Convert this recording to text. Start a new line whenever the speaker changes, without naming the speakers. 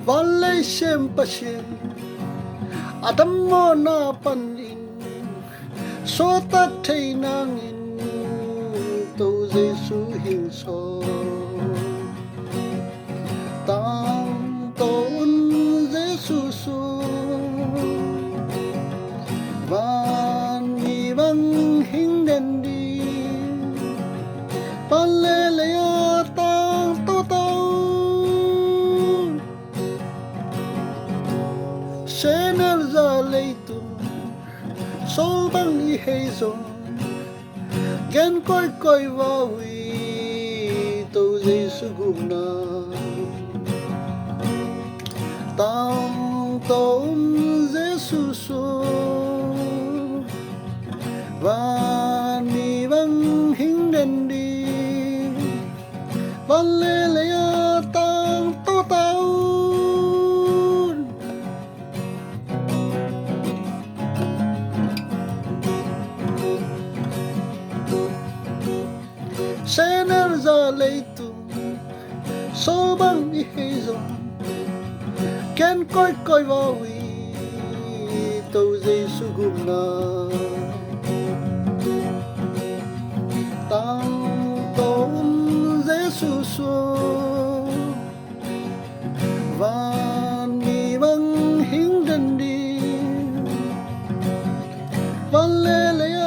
Valay siyem pasien Adam mo na panin So ta thay nangin Tu Giêsu hình so Tang tôn Giêsu su Van mi vang hình đen đi Ban lê lê tang tô tao Senel za leitu Sol bang i heizon Gen koi koi vawi To Giêsu gumna Tang tôn Giêsu so Van mi vang hình đen đi Van lê lê tang tô tao Senel za leitu So bang i heizon Ken koi koi vawi To Giêsu gumna Tang tôn Giêsu so Van mi vang hình đen đi Van lê lê